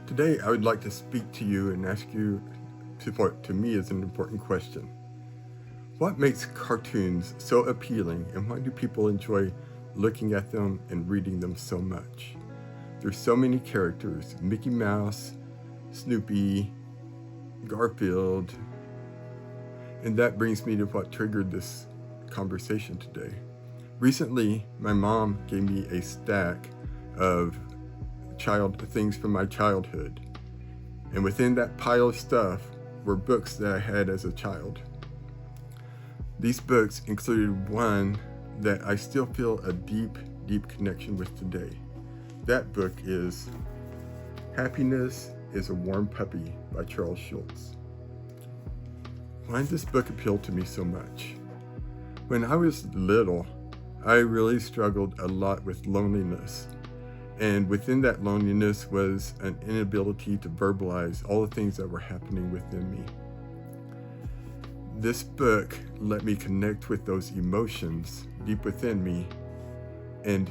Today, I would like to speak to you and ask you what to me is an important question. What makes cartoons so appealing, and why do people enjoy looking at them and reading them so much? There's so many characters: Mickey Mouse, Snoopy, Garfield, and that brings me to what triggered this conversation today. Recently, my mom gave me a stack of things from my childhood, and within that pile of stuff were books that I had as a child. These books included one that I still feel a deep connection with today. That book is Happiness is a Warm Puppy by Charles Schulz. Why did this book appeal to me so much? When I was little, I really struggled a lot with loneliness. And within that loneliness was an inability to verbalize all the things that were happening within me. This book let me connect with those emotions deep within me and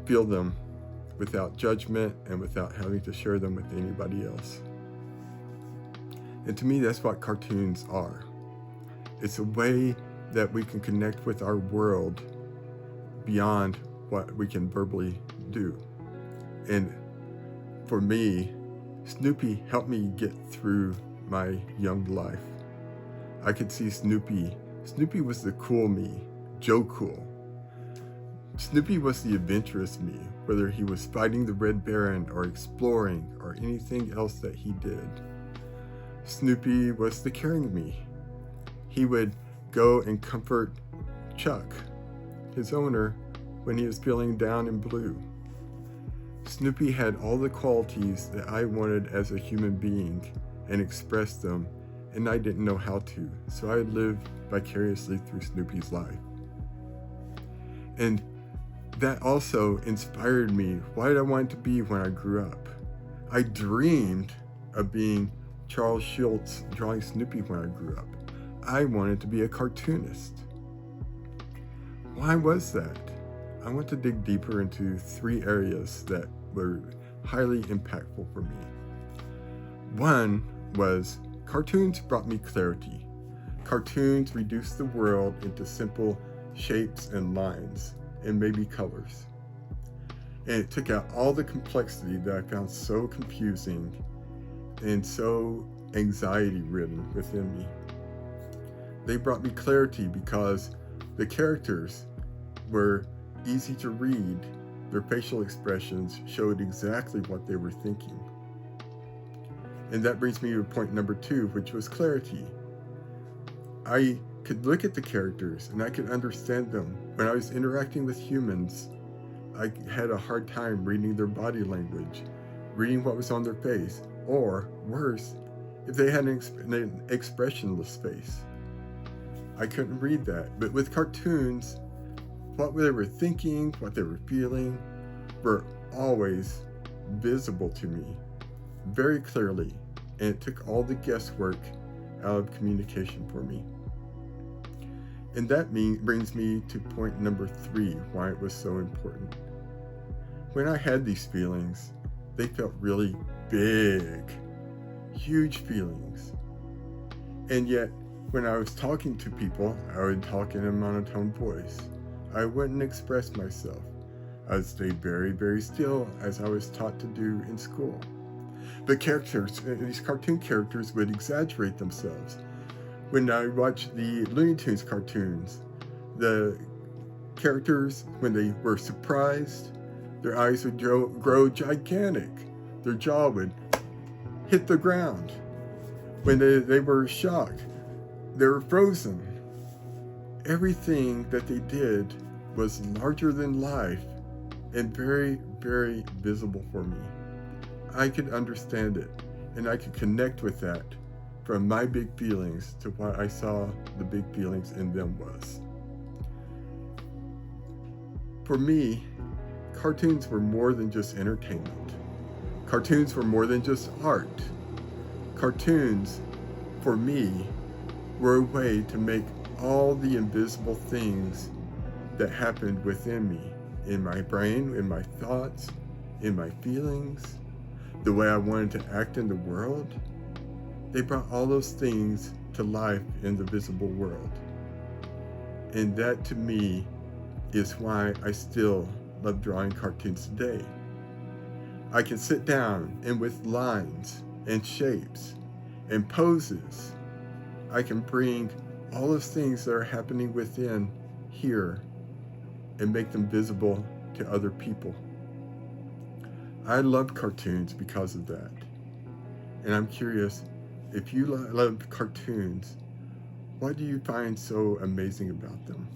feel them without judgment and without having to share them with anybody else. And to me, that's what cartoons are. It's a way that we can connect with our world beyond what we can verbally do. And for me, Snoopy helped me get through my young life. I could see Snoopy. Snoopy was the cool me, Joe Cool. Snoopy was the adventurous me, whether he was fighting the Red Baron or exploring or anything else that he did. Snoopy was the caring me. He would go and comfort Chuck, his owner, when he was feeling down and blue. Snoopy had all the qualities that I wanted as a human being and expressed them, and I didn't know how to, so I lived vicariously through Snoopy's life. And that also inspired me. What did I want to be when I grew up? I dreamed of being Charles Schulz drawing Snoopy when I grew up. I wanted to be a cartoonist. Why was that? I want to dig deeper into 3 areas that were highly impactful for me. One was cartoons brought me clarity. Cartoons reduced the world into simple shapes and lines and maybe colors. And it took out all the complexity that I found so confusing and so anxiety-ridden within me. They brought me clarity because the characters were easy to read. Their facial expressions showed exactly what they were thinking. And that brings me to point number 2, which was clarity. I could look at the characters and I could understand them. When I was interacting with humans, I had a hard time reading their body language, reading what was on their face, or worse, if they had an expressionless face. I couldn't read that. But with cartoons, what they were thinking, what they were feeling, were always visible to me very clearly, and it took all the guesswork out of communication for me. And that brings me to point number 3, why it was so important. When I had these feelings, they felt really big, huge feelings. And yet, when I was talking to people, I would talk in a monotone voice. I wouldn't express myself. I would stay very still, as I was taught to do in school. But these cartoon characters would exaggerate themselves. When I watched the Looney Tunes cartoons, the characters, when they were surprised, their eyes would grow gigantic. Their jaw would hit the ground. When they were shocked, they were frozen. Everything that they did was larger than life and very visible for me. I could understand it, and I could connect with that from my big feelings to what I saw the big feelings in them was. For me, cartoons were more than just entertainment. Cartoons were more than just art. Cartoons, for me, were a way to make all the invisible things that happened within me, in my brain, in my thoughts, in my feelings, the way I wanted to act in the world, they brought all those things to life in the visible world. And that to me is why I still love drawing cartoons today. I can sit down and with lines and shapes and poses, I can bring all those things that are happening within here and make them visible to other people. I love cartoons because of that. And I'm curious, if you love cartoons, what do you find so amazing about them?